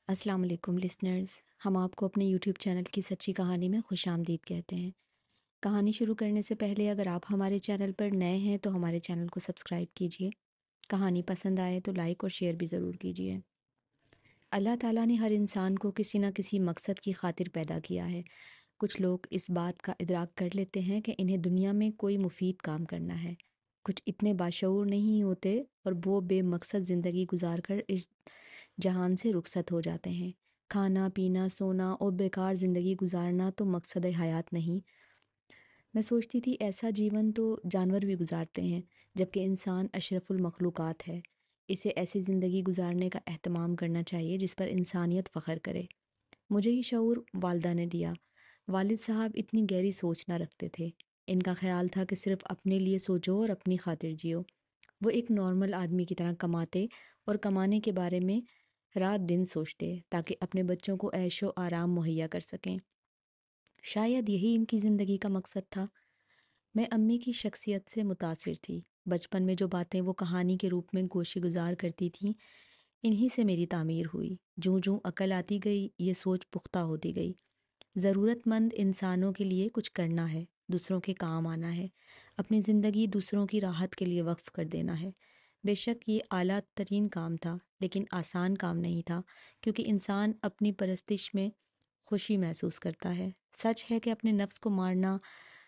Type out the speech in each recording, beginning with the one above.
السلام علیکم لسنرز، ہم آپ کو اپنے یوٹیوب چینل کی سچی کہانی میں خوش آمدید کہتے ہیں۔ کہانی شروع کرنے سے پہلے اگر آپ ہمارے چینل پر نئے ہیں تو ہمارے چینل کو سبسکرائب کیجیے۔ کہانی پسند آئے تو لائک اور شیئر بھی ضرور کیجیے۔ اللہ تعالیٰ نے ہر انسان کو کسی نہ کسی مقصد کی خاطر پیدا کیا ہے۔ کچھ لوگ اس بات کا ادراک کر لیتے ہیں کہ انہیں دنیا میں کوئی مفید کام کرنا ہے، کچھ اتنے باشعور نہیں ہوتے اور وہ بے مقصد زندگی گزار کر اس جہان سے رخصت ہو جاتے ہیں۔ کھانا پینا سونا اور بیکار زندگی گزارنا تو مقصد حیات نہیں۔ میں سوچتی تھی ایسا جیون تو جانور بھی گزارتے ہیں، جبکہ انسان اشرف المخلوقات ہے۔ اسے ایسی زندگی گزارنے کا اہتمام کرنا چاہیے جس پر انسانیت فخر کرے۔ مجھے یہ شعور والدہ نے دیا۔ والد صاحب اتنی گہری سوچ نہ رکھتے تھے۔ ان کا خیال تھا کہ صرف اپنے لیے سوچو اور اپنی خاطر جیو۔ وہ ایک نارمل آدمی کی طرح کماتے اور کمانے کے بارے میں رات دن سوچتے تاکہ اپنے بچوں کو عیش و آرام مہیا کر سکیں۔ شاید یہی ان کی زندگی کا مقصد تھا۔ میں امی کی شخصیت سے متاثر تھی۔ بچپن میں جو باتیں وہ کہانی کے روپ میں گوشے گزار کرتی تھیں، انہی سے میری تعمیر ہوئی۔ جوں جوں عقل آتی گئی، یہ سوچ پختہ ہوتی گئی۔ ضرورت مند انسانوں کے لیے کچھ کرنا ہے، دوسروں کے کام آنا ہے، اپنی زندگی دوسروں کی راحت کے لیے وقف کر دینا ہے۔ بے شک یہ اعلیٰ ترین کام تھا، لیکن آسان کام نہیں تھا، کیونکہ انسان اپنی پرستش میں خوشی محسوس کرتا ہے۔ سچ ہے کہ اپنے نفس کو مارنا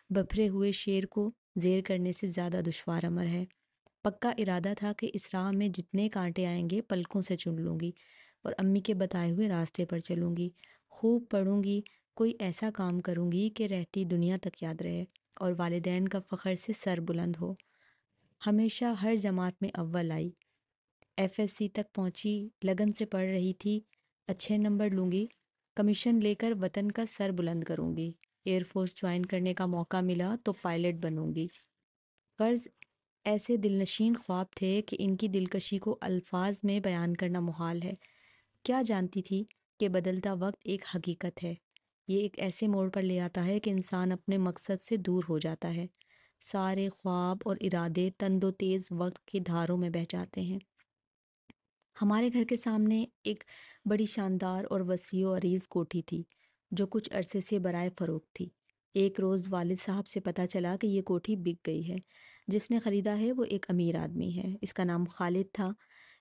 بپھرے ہوئے شیر کو زیر کرنے سے زیادہ دشوار امر ہے۔ پکا ارادہ تھا کہ اس راہ میں جتنے کانٹے آئیں گے پلکوں سے چن لوں گی اور امی کے بتائے ہوئے راستے پر چلوں گی، خوب پڑھوں گی، کوئی ایسا کام کروں گی کہ رہتی دنیا تک یاد رہے اور والدین کا فخر سے سر بلند ہو۔ ہمیشہ ہر جماعت میں اول آئی، FSC تک پہنچی، لگن سے پڑھ رہی تھی، اچھے نمبر لوں گی، کمیشن لے کر وطن کا سر بلند کروں گی، ایئر فورس جوائن کرنے کا موقع ملا تو پائلٹ بنوں گی۔ غرض ایسے دلنشین خواب تھے کہ ان کی دلکشی کو الفاظ میں بیان کرنا محال ہے۔ کیا جانتی تھی کہ بدلتا وقت ایک حقیقت ہے، یہ ایک ایسے موڑ پر لے آتا ہے کہ انسان اپنے مقصد سے دور ہو جاتا ہے۔ سارے خواب اور ارادے تند و تیز وقت کی دھاروں میں بہہ جاتے ہیں۔ ہمارے گھر کے سامنے ایک بڑی شاندار اور وسیع و عریض کوٹھی تھی جو کچھ عرصے سے برائے فروخت تھی۔ ایک روز والد صاحب سے پتہ چلا کہ یہ کوٹھی بک گئی ہے۔ جس نے خریدا ہے وہ ایک امیر آدمی ہے، اس کا نام خالد تھا۔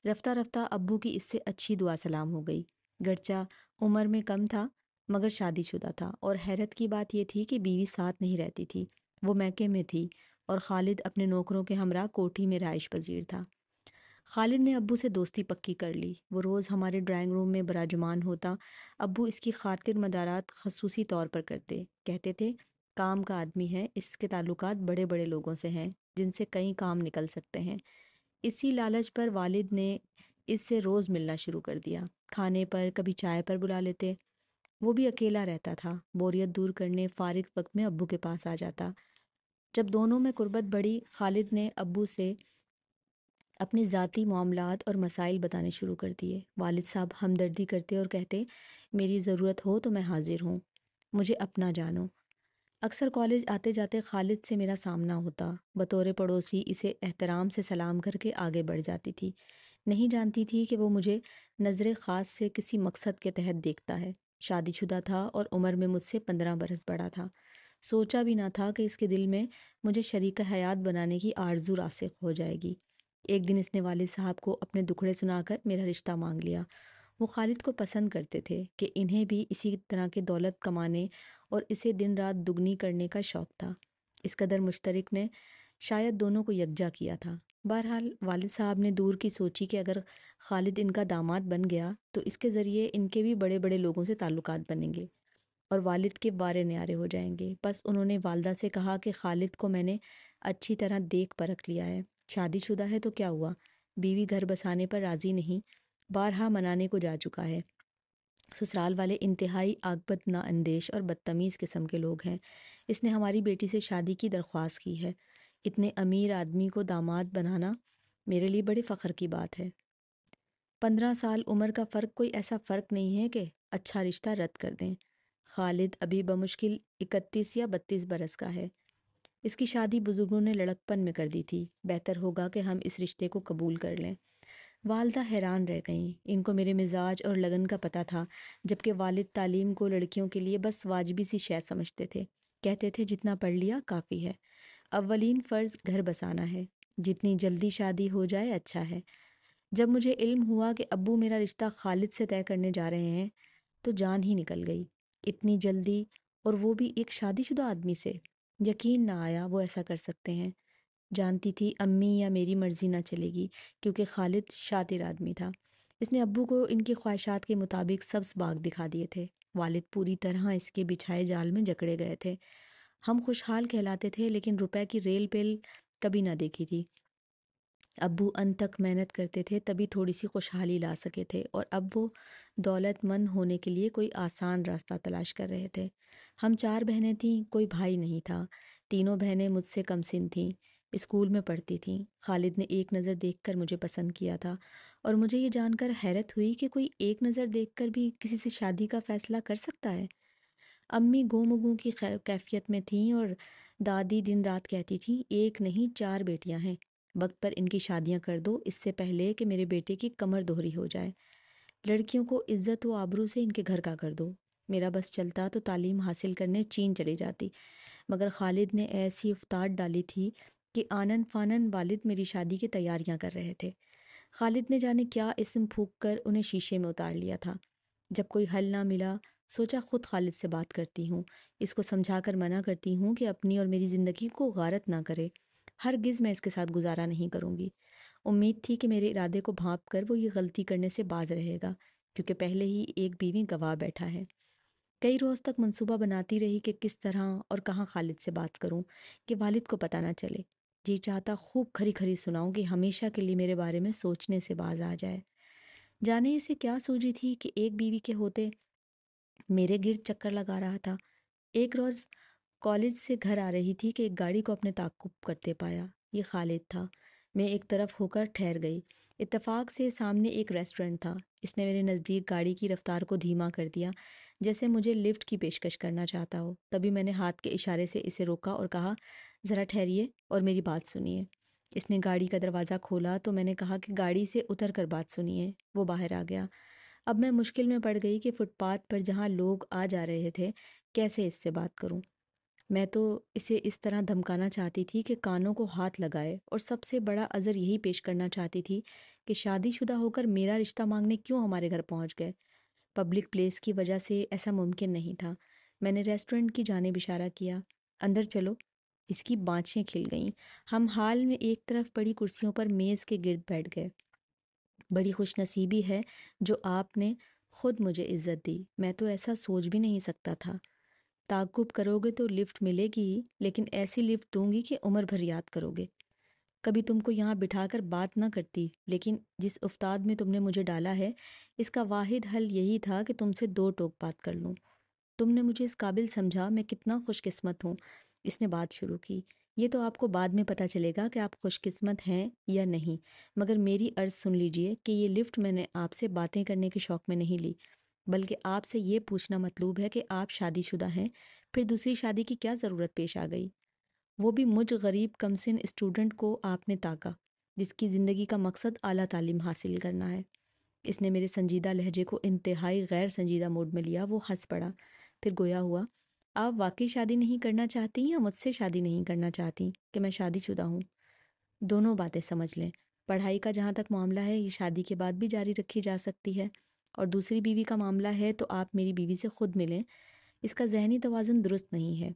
رفتہ رفتہ ابو کی اس سے اچھی دعا سلام ہو گئی، گرچہ عمر میں کم تھا مگر شادی شدہ تھا، اور حیرت کی بات یہ تھی کہ بیوی ساتھ نہیں رہتی تھی، وہ میکے میں تھی اور خالد اپنے نوکروں کے ہمراہ کوٹھی میں رہائش پذیر تھا۔ خالد نے ابو سے دوستی پکی کر لی، وہ روز ہمارے ڈرائنگ روم میں براجمان ہوتا۔ ابو اس کی خاطر مدارات خصوصی طور پر کرتے، کہتے تھے کام کا آدمی ہے، اس کے تعلقات بڑے بڑے لوگوں سے ہیں جن سے کئی کام نکل سکتے ہیں۔ اسی لالچ پر والد نے اس سے روز ملنا شروع کر دیا، کھانے پر کبھی چائے پر بلا لیتے۔ وہ بھی اکیلا رہتا تھا، بوریت دور کرنے فارغ وقت میں ابو کے پاس آ جاتا۔ جب دونوں میں قربت بڑھی، خالد نے ابو سے اپنے ذاتی معاملات اور مسائل بتانے شروع کر دیے۔ والد صاحب ہمدردی کرتے اور کہتے میری ضرورت ہو تو میں حاضر ہوں، مجھے اپنا جانو۔ اکثر کالج آتے جاتے خالد سے میرا سامنا ہوتا، بطور پڑوسی اسے احترام سے سلام کر کے آگے بڑھ جاتی تھی۔ نہیں جانتی تھی کہ وہ مجھے نظر خاص سے کسی مقصد کے تحت دیکھتا ہے۔ شادی شدہ تھا اور عمر میں مجھ سے 15 برس بڑا تھا۔ سوچا بھی نہ تھا کہ اس کے دل میں مجھے شریک حیات بنانے کی آرزو راسخ ہو جائے گی۔ ایک دن اس نے والد صاحب کو اپنے دکھڑے سنا کر میرا رشتہ مانگ لیا۔ وہ خالد کو پسند کرتے تھے کہ انہیں بھی اسی طرح کے دولت کمانے اور اسے دن رات دگنی کرنے کا شوق تھا۔ اس قدر مشترک نے شاید دونوں کو یکجا کیا تھا۔ بہرحال والد صاحب نے دور کی سوچی کہ اگر خالد ان کا داماد بن گیا تو اس کے ذریعے ان کے بھی بڑے بڑے لوگوں سے تعلقات بنیں گے اور والد کے بارے نیارے ہو جائیں گے۔ بس انہوں نے والدہ سے کہا کہ خالد کو میں نے اچھی طرح دیکھ پرکھ لیا ہے، شادی شدہ ہے تو کیا ہوا، بیوی گھر بسانے پر راضی نہیں، بارہا منانے کو جا چکا ہے۔ سسرال والے انتہائی عاقبت نااندیش اور بدتمیز قسم کے لوگ ہیں۔ اس نے ہماری بیٹی سے شادی کی درخواست کی ہے۔ اتنے امیر آدمی کو داماد بنانا میرے لیے بڑے فخر کی بات ہے۔ 15 سال عمر کا فرق کوئی ایسا فرق نہیں ہے کہ اچھا رشتہ رد کر دیں۔ خالد ابھی بمشکل 31 یا 32 برس کا ہے۔ اس کی شادی بزرگوں نے لڑکپن میں کر دی تھی، بہتر ہوگا کہ ہم اس رشتے کو قبول کر لیں۔ والدہ حیران رہ گئیں۔ ان کو میرے مزاج اور لگن کا پتہ تھا، جبکہ والد تعلیم کو لڑکیوں کے لیے بس واجبی سی شے سمجھتے تھے۔ کہتے تھے جتنا پڑھ لیا کافی ہے، اولین فرض گھر بسانا ہے، جتنی جلدی شادی ہو جائے اچھا ہے۔ جب مجھے علم ہوا کہ ابو میرا رشتہ خالد سے طے کرنے جا رہے ہیں تو جان ہی نکل گئی۔ اتنی جلدی، اور وہ بھی ایک شادی شدہ آدمی سے! یقین نہ آیا وہ ایسا کر سکتے ہیں۔ جانتی تھی امی یا میری مرضی نہ چلے گی، کیونکہ خالد شاطر آدمی تھا۔ اس نے ابو کو ان کی خواہشات کے مطابق سبز باغ دکھا دیے تھے۔ والد پوری طرح اس کے بچھائے جال میں جکڑے گئے تھے۔ ہم خوشحال کہلاتے تھے، لیکن روپے کی ریل پیل کبھی نہ دیکھی تھی۔ ابو ان تک محنت کرتے تھے تبھی تھوڑی سی خوشحالی لا سکے تھے، اور اب وہ دولت مند ہونے کے لیے کوئی آسان راستہ تلاش کر رہے تھے۔ ہم 4 بہنیں تھیں، کوئی بھائی نہیں تھا۔ تینوں بہنیں مجھ سے کم سن تھیں، اسکول میں پڑھتی تھیں۔ خالد نے ایک نظر دیکھ کر مجھے پسند کیا تھا، اور مجھے یہ جان کر حیرت ہوئی کہ کوئی ایک نظر دیکھ کر بھی کسی سے شادی کا فیصلہ کر سکتا ہے۔ امی گوں کی کیفیت میں تھیں، اور دادی دن رات کہتی تھیں ایک نہیں 4 بیٹیاں ہیں، وقت پر ان کی شادیاں کر دو، اس سے پہلے کہ میرے بیٹے کی کمر دوہری ہو جائے۔ لڑکیوں کو عزت و آبرو سے ان کے گھر کا کر دو۔ میرا بس چلتا تو تعلیم حاصل کرنے چین چلی جاتی، مگر خالد نے ایسی افتاد ڈالی تھی کہ آنن فانن والد میری شادی کی تیاریاں کر رہے تھے۔ خالد نے جانے کیا اسم پھونک کر انہیں شیشے میں اتار لیا تھا۔ جب کوئی حل نہ ملا، سوچا خود خالد سے بات کرتی ہوں، اس کو سمجھا کر منع کرتی ہوں کہ اپنی اور میری زندگی کو غارت نہ کرے۔ ہرگز میں اس کے ساتھ گزارا نہیں کروں گی۔ امید تھی کہ میرے ارادے کو بھانپ کر وہ یہ غلطی کرنے سے باز رہے گا، کیونکہ پہلے ہی ایک بیوی گواہ بیٹھا ہے۔ کئی روز تک منصوبہ بناتی رہی کہ کس طرح اور کہاں خالد سے بات کروں کہ والد کو پتہ نہ چلے۔ جی چاہتا خوب کھری کھری سناؤں کہ ہمیشہ کے لیے میرے بارے میں سوچنے سے باز آ جائے۔ جانے اسے کیا سوجی تھی کہ ایک بیوی کے ہوتے میرے گرد چکر لگا رہا تھا۔ ایک روز کالج سے گھر آ رہی تھی کہ ایک گاڑی کو اپنے تعاقب کرتے پایا۔ یہ خالد تھا۔ میں ایک طرف ہو کر ٹھہر گئی۔ اتفاق سے سامنے ایک ریسٹورنٹ تھا۔ اس نے میرے نزدیک گاڑی کی رفتار کو دھیما کر دیا، جیسے مجھے لفٹ کی پیشکش کرنا چاہتا ہو۔ تبھی میں نے ہاتھ کے اشارے سے اسے روکا اور کہا، ذرا ٹھہریے اور میری بات سنیے۔ اس نے گاڑی کا دروازہ کھولا تو میں نے کہا کہ گاڑی سے اتر کر بات سنیے۔ وہ باہر آ گیا۔ اب میں مشکل میں پڑ گئی کہ فٹ پاتھ پر جہاں لوگ آ جا رہے تھے کیسے اس سے بات کروں۔ میں تو اسے اس طرح دھمکانا چاہتی تھی کہ کانوں کو ہاتھ لگائے، اور سب سے بڑا عذر یہی پیش کرنا چاہتی تھی کہ شادی شدہ ہو کر میرا رشتہ مانگنے کیوں ہمارے گھر پہنچ گئے۔ پبلک پلیس کی وجہ سے ایسا ممکن نہیں تھا۔ میں نے ریسٹورنٹ کی جانب اشارہ کیا، اندر چلو۔ اس کی بانچیں کھل گئیں۔ ہم ہال میں ایک طرف پڑی کرسیوں پر میز کے گرد بیٹھ گئے۔ بڑی خوش نصیبی ہے جو آپ نے خود مجھے عزت دی، میں تو ایسا سوچ بھی نہیں سکتا تھا۔ تعاقب کرو گے تو لفٹ ملے گی، لیکن ایسی لفٹ دوں گی کہ عمر بھر یاد کرو گے۔ کبھی تم کو یہاں بٹھا کر بات نہ کرتی، لیکن جس افتاد میں تم نے مجھے ڈالا ہے، اس کا واحد حل یہی تھا کہ تم سے 2 ٹوک بات کر لوں۔ تم نے مجھے اس قابل سمجھا، میں کتنا خوش قسمت ہوں۔ اس نے بات شروع کی، یہ تو آپ کو بعد میں پتہ چلے گا کہ آپ خوش قسمت ہیں یا نہیں، مگر میری عرض سن لیجئے کہ یہ لفٹ میں نے آپ سے باتیں کرنے کے شوق میں نہیں لی، بلکہ آپ سے یہ پوچھنا مطلوب ہے کہ آپ شادی شدہ ہیں، پھر دوسری شادی کی کیا ضرورت پیش آ گئی؟ وہ بھی مجھ غریب کمسن اسٹوڈنٹ کو آپ نے تاکا، جس کی زندگی کا مقصد اعلیٰ تعلیم حاصل کرنا ہے۔ اس نے میرے سنجیدہ لہجے کو انتہائی غیر سنجیدہ موڈ میں لیا۔ وہ ہنس پڑا، پھر گویا ہوا، آپ واقعی شادی نہیں کرنا چاہتی یا مجھ سے شادی نہیں کرنا چاہتی کہ میں شادی شدہ ہوں؟ دونوں باتیں سمجھ لیں۔ پڑھائی کا جہاں تک معاملہ ہے، یہ شادی کے بعد بھی جاری رکھی جا سکتی ہے، اور دوسری بیوی کا معاملہ ہے تو آپ میری بیوی سے خود ملیں۔ اس کا ذہنی توازن درست نہیں ہے۔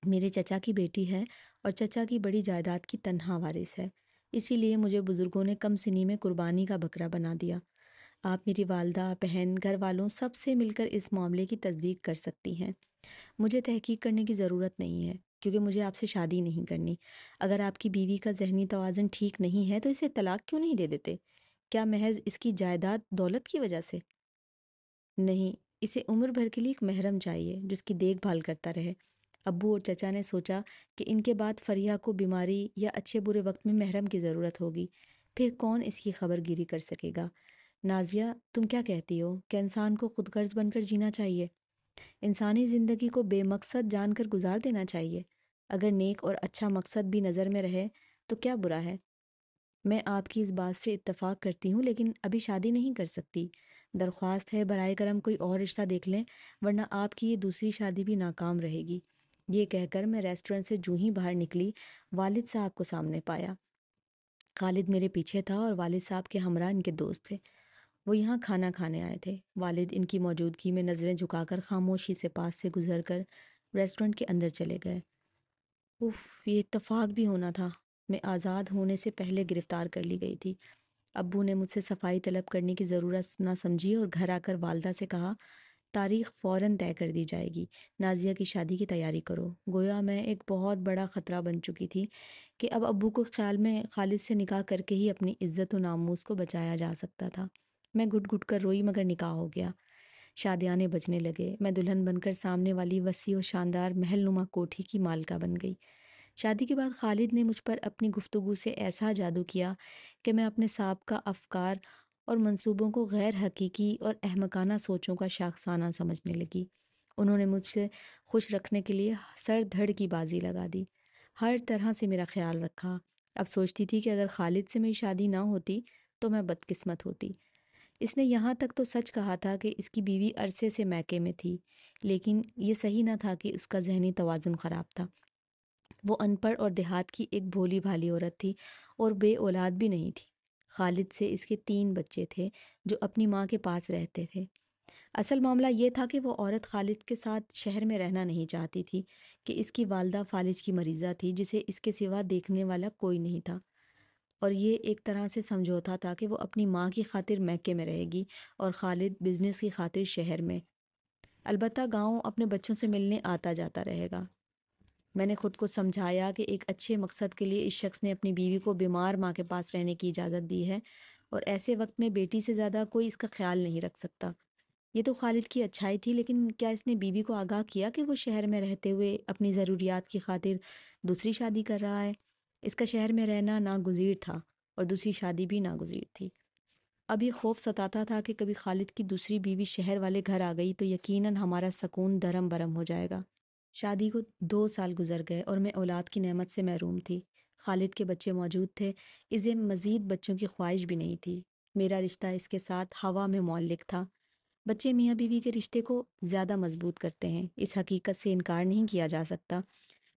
میرے چچا کی بیٹی ہے اور چچا کی بڑی جائیداد کی تنہا وارث ہے، اسی لیے مجھے بزرگوں نے کم سنی میں قربانی کا بکرا بنا دیا۔ آپ میری والدہ، بہن، گھر والوں سب سے مل کر اس معاملے کی تصدیق کر سکتی ہیں۔ مجھے تحقیق کرنے کی ضرورت نہیں ہے، کیونکہ مجھے آپ سے شادی نہیں کرنی۔ اگر آپ کی بیوی کا ذہنی توازن ٹھیک نہیں ہے تو اسے طلاق کیوں نہیں دے دیتے؟ کیا محض اس کی جائیداد دولت کی وجہ سے؟ نہیں، اسے عمر بھر کے لیے ایک محرم چاہیے جو اس کی دیکھ بھال کرتا رہے۔ ابو اور چچا نے سوچا کہ ان کے بعد فریحہ کو بیماری یا اچھے برے وقت میں محرم کی ضرورت ہوگی، پھر کون اس کی خبر گیری کر سکے گا؟ نازیہ، تم کیا کہتی ہو کہ انسان کو خود غرض بن کر جینا چاہیے؟ انسانی زندگی کو بے مقصد جان کر گزار دینا چاہیے؟ اگر نیک اور اچھا مقصد بھی نظر میں رہے تو کیا برا ہے؟ میں آپ کی اس بات سے اتفاق کرتی ہوں، لیکن ابھی شادی نہیں کر سکتی۔ درخواست ہے برائے کرم کوئی اور رشتہ دیکھ لیں، ورنہ آپ کی یہ دوسری شادی بھی ناکام رہے گی۔ یہ کہہ کر میں ریسٹورنٹ سے جوں ہی باہر نکلی، والد صاحب کو سامنے پایا۔ خالد میرے پیچھے تھا اور والد صاحب کے ہمراہ ان کے دوست تھے۔ وہ یہاں کھانا کھانے آئے تھے۔ والد ان کی موجودگی میں نظریں جھکا کر خاموشی سے پاس سے گزر کر ریسٹورنٹ کے اندر چلے گئے۔ اف، یہ اتفاق بھی ہونا تھا۔ میں آزاد ہونے سے پہلے گرفتار کر لی گئی تھی۔ ابو نے مجھ سے صفائی طلب کرنے کی ضرورت نہ سمجھی اور گھر آ کر والدہ سے کہا، تاریخ فوراً طے کر دی جائے گی، نازیہ کی شادی کی تیاری کرو۔ گویا میں ایک بہت بڑا خطرہ بن چکی تھی کہ اب ابو کو خیال میں خالد سے نکاح کر کے ہی اپنی عزت و ناموس کو بچایا جا سکتا تھا۔ میں گھٹ گھٹ کر روئی، مگر نکاح ہو گیا۔ شادیانے بجنے لگے۔ میں دلہن بن کر سامنے والی وسیع و شاندار محل نما کوٹھی کی مالکہ بن گئی۔ شادی کے بعد خالد نے مجھ پر اپنی گفتگو سے ایسا جادو کیا کہ میں اپنے سابقہ افکار اور منصوبوں کو غیر حقیقی اور احمقانہ سوچوں کا شاخسانہ سمجھنے لگی۔ انہوں نے مجھ سے خوش رکھنے کے لیے سر دھڑ کی بازی لگا دی، ہر طرح سے میرا خیال رکھا۔ اب سوچتی تھی کہ اگر خالد سے میری شادی نہ ہوتی تو میں بدقسمت ہوتی۔ اس نے یہاں تک تو سچ کہا تھا کہ اس کی بیوی عرصے سے میکے میں تھی، لیکن یہ صحیح نہ تھا کہ اس کا ذہنی توازن خراب تھا۔ وہ ان پڑھ اور دیہات کی ایک بھولی بھالی عورت تھی اور بے اولاد بھی نہیں تھی۔ خالد سے اس کے 3 بچے تھے جو اپنی ماں کے پاس رہتے تھے۔ اصل معاملہ یہ تھا کہ وہ عورت خالد کے ساتھ شہر میں رہنا نہیں چاہتی تھی کہ اس کی والدہ فالج کی مریضہ تھی جسے اس کے سوا دیکھنے والا کوئی نہیں تھا، اور یہ ایک طرح سے سمجھوتا تھا کہ وہ اپنی ماں کی خاطر میکے میں رہے گی اور خالد بزنس کی خاطر شہر میں۔ البتہ گاؤں اپنے بچوں سے ملنے آتا جاتا رہے گا۔ میں نے خود کو سمجھایا کہ ایک اچھے مقصد کے لیے اس شخص نے اپنی بیوی کو بیمار ماں کے پاس رہنے کی اجازت دی ہے، اور ایسے وقت میں بیٹی سے زیادہ کوئی اس کا خیال نہیں رکھ سکتا۔ یہ تو خالد کی اچھائی تھی، لیکن کیا اس نے بیوی کو آگاہ کیا کہ وہ شہر میں رہتے ہوئے اپنی ضروریات کی خاطر دوسری شادی کر رہا ہے؟ اس کا شہر میں رہنا ناگزیر تھا اور دوسری شادی بھی ناگزیر تھی۔ اب یہ خوف ستاتا تھا کہ کبھی خالد کی دوسری بیوی شہر والے گھر آ گئی تو یقیناً ہمارا سکون درم برم ہو جائے گا۔ شادی کو 2 سال گزر گئے اور میں اولاد کی نعمت سے محروم تھی۔ خالد کے بچے موجود تھے، اسے مزید بچوں کی خواہش بھی نہیں تھی۔ میرا رشتہ اس کے ساتھ ہوا میں معلق تھا۔ بچے میاں بیوی کے رشتے کو زیادہ مضبوط کرتے ہیں، اس حقیقت سے انکار نہیں کیا جا سکتا۔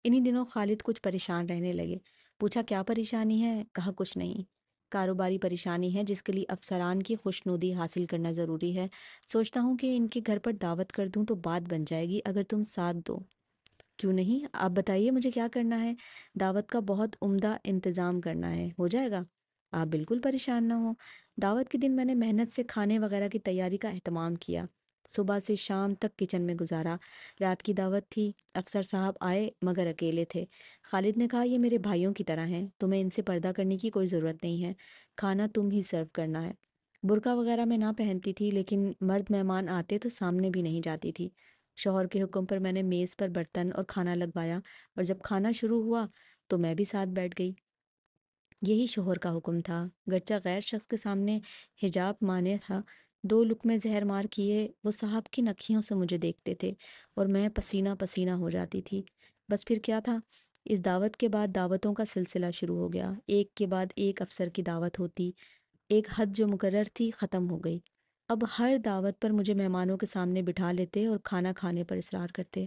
انہی دنوں خالد کچھ پریشان رہنے لگے۔ پوچھا کیا پریشانی ہے؟ کہا کچھ نہیں، کاروباری پریشانی ہے جس کے لیے افسران کی خوشنودی حاصل کرنا ضروری ہے۔ سوچتا ہوں کہ ان کے گھر پر دعوت کر دوں تو بات بن جائے گی اگر تم ساتھ دو۔ کیوں نہیں، آپ بتائیے مجھے کیا کرنا ہے؟ دعوت کا بہت عمدہ انتظام کرنا ہے، ہو جائے گا؟ آپ بالکل پریشان نہ ہوں۔ دعوت کے دن میں نے محنت سے کھانے وغیرہ کی تیاری کا اہتمام کیا، صبح سے شام تک کچن میں گزارا۔ رات کی دعوت تھی، افسر صاحب آئے مگر اکیلے تھے۔ خالد نے کہا یہ میرے بھائیوں کی طرح ہیں، تمہیں ان سے پردہ کرنے کی کوئی ضرورت نہیں ہے، کھانا تم ہی سرو کرنا ہے۔ برقع وغیرہ میں نہ پہنتی تھی، لیکن مرد مہمان آتے تو سامنے بھی نہیں جاتی تھی۔ شوہر کے حکم پر میں نے میز پر برتن اور کھانا لگوایا، اور جب کھانا شروع ہوا تو میں بھی ساتھ بیٹھ گئی۔ یہی شوہر کا حکم تھا، گرچہ غیر شخص کے سامنے حجاب مانے تھا۔ 2 لقمے زہر مار کیے وہ صاحب کی نکھیوں سے مجھے دیکھتے تھے اور میں پسینہ پسینہ ہو جاتی تھی۔ بس پھر کیا تھا، اس دعوت کے بعد دعوتوں کا سلسلہ شروع ہو گیا۔ ایک کے بعد ایک افسر کی دعوت ہوتی، ایک حد جو مقرر تھی ختم ہو گئی۔ اب ہر دعوت پر مجھے مہمانوں کے سامنے بٹھا لیتے اور کھانا کھانے پر اصرار کرتے،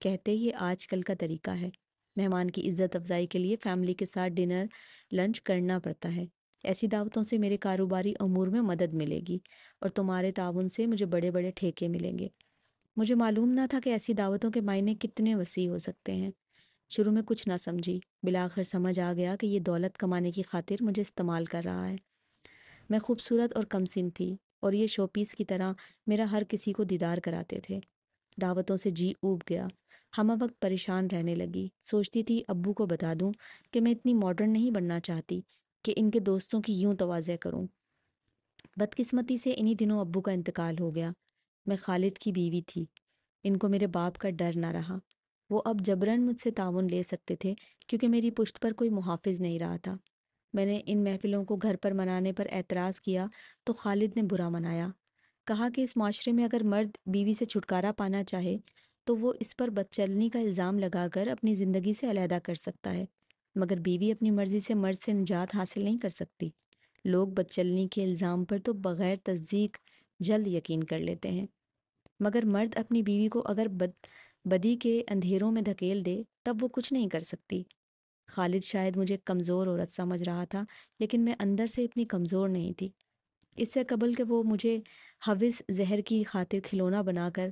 کہتے یہ آج کل کا طریقہ ہے، مہمان کی عزت افزائی کے لیے فیملی کے ساتھ ڈنر لنچ کرنا پڑتا ہے۔ ایسی دعوتوں سے میرے کاروباری امور میں مدد ملے گی اور تمہارے تعاون سے مجھے بڑے بڑے ٹھیکے ملیں گے۔ مجھے معلوم نہ تھا کہ ایسی دعوتوں کے معنی کتنے وسیع ہو سکتے ہیں۔ شروع میں کچھ نہ سمجھی، بالآخر سمجھ آ گیا کہ یہ دولت کمانے کی خاطر مجھے استعمال کر رہا ہے۔ میں خوبصورت اور کم سن تھی اور یہ شو پیس کی طرح میرا ہر کسی کو دیدار کراتے تھے۔ دعوتوں سے جی اوب گیا، ہمہ وقت پریشان رہنے لگی۔ سوچتی تھی ابو کو بتا دوں کہ میں اتنی ماڈرن نہیں بننا چاہتی کہ ان کے دوستوں کی یوں تواضع کروں۔ بدقسمتی سے انہی دنوں ابو کا انتقال ہو گیا۔ میں خالد کی بیوی تھی، ان کو میرے باپ کا ڈر نہ رہا۔ وہ اب جبراً مجھ سے تعاون لے سکتے تھے کیونکہ میری پشت پر کوئی محافظ نہیں رہا تھا۔ میں نے ان محفلوں کو گھر پر منانے پر اعتراض کیا تو خالد نے برا منایا، کہا کہ اس معاشرے میں اگر مرد بیوی سے چھٹکارا پانا چاہے تو وہ اس پر بدچلنی کا الزام لگا کر اپنی زندگی سے علیحدہ کر سکتا ہے، مگر بیوی اپنی مرضی سے مرد سے نجات حاصل نہیں کر سکتی۔ لوگ بدچلنی کے الزام پر تو بغیر تصدیق جلد یقین کر لیتے ہیں، مگر مرد اپنی بیوی کو اگر بدی کے اندھیروں میں دھکیل دے تب وہ کچھ نہیں کر سکتی۔ خالد شاید مجھے کمزور عورت سمجھ رہا تھا، لیکن میں اندر سے اتنی کمزور نہیں تھی۔ اس سے قبل کہ وہ مجھے حوث زہر کی خاطر کھلونا بنا کر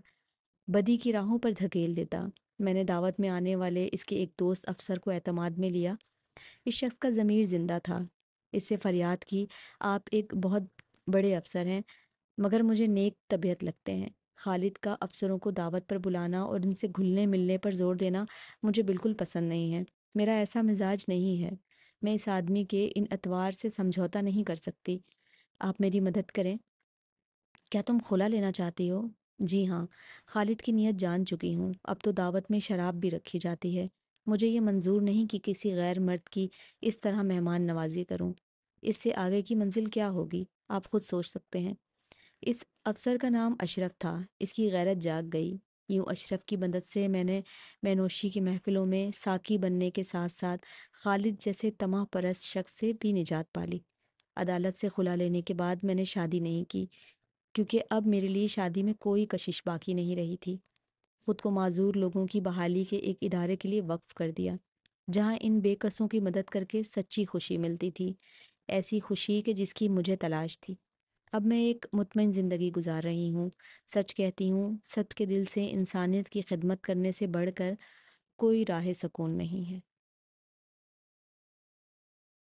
بدی کی راہوں پر دھکیل دیتا، میں نے دعوت میں آنے والے اس کے ایک دوست افسر کو اعتماد میں لیا۔ اس شخص کا ضمیر زندہ تھا۔ اس سے فریاد کی، آپ ایک بہت بڑے افسر ہیں، مگر مجھے نیک طبیعت لگتے ہیں۔ خالد کا افسروں کو دعوت پر بلانا اور ان سے گھلنے ملنے پر زور دینا مجھے بالکل پسند نہیں ہے۔ میرا ایسا مزاج نہیں ہے۔ میں اس آدمی کے ان اطوار سے سمجھوتا نہیں کر سکتی۔ آپ میری مدد کریں۔ کیا تم خلا لینا چاہتی ہو؟ جی ہاں، خالد کی نیت جان چکی ہوں۔ اب تو دعوت میں شراب بھی رکھی جاتی ہے۔ مجھے یہ منظور نہیں کہ کسی غیر مرد کی اس طرح مہمان نوازی کروں۔ اس سے آگے کی منزل کیا ہوگی آپ خود سوچ سکتے ہیں۔ اس افسر کا نام اشرف تھا۔ اس کی غیرت جاگ گئی۔ یوں اشرف کی مدد سے میں نے مینوشی کی محفلوں میں ساقی بننے کے ساتھ ساتھ خالد جیسے طمع پرست شخص سے بھی نجات پالی۔ عدالت سے خلا لینے کے بعد میں نے شادی نہیں کی، کیونکہ اب میرے لیے شادی میں کوئی کشش باقی نہیں رہی تھی۔ خود کو معذور لوگوں کی بحالی کے ایک ادارے کے لیے وقف کر دیا، جہاں ان بے کسوں کی مدد کر کے سچی خوشی ملتی تھی، ایسی خوشی کہ جس کی مجھے تلاش تھی۔ اب میں ایک مطمئن زندگی گزار رہی ہوں۔ سچ کہتی ہوں، سچ کے دل سے انسانیت کی خدمت کرنے سے بڑھ کر کوئی راہ سکون نہیں ہے۔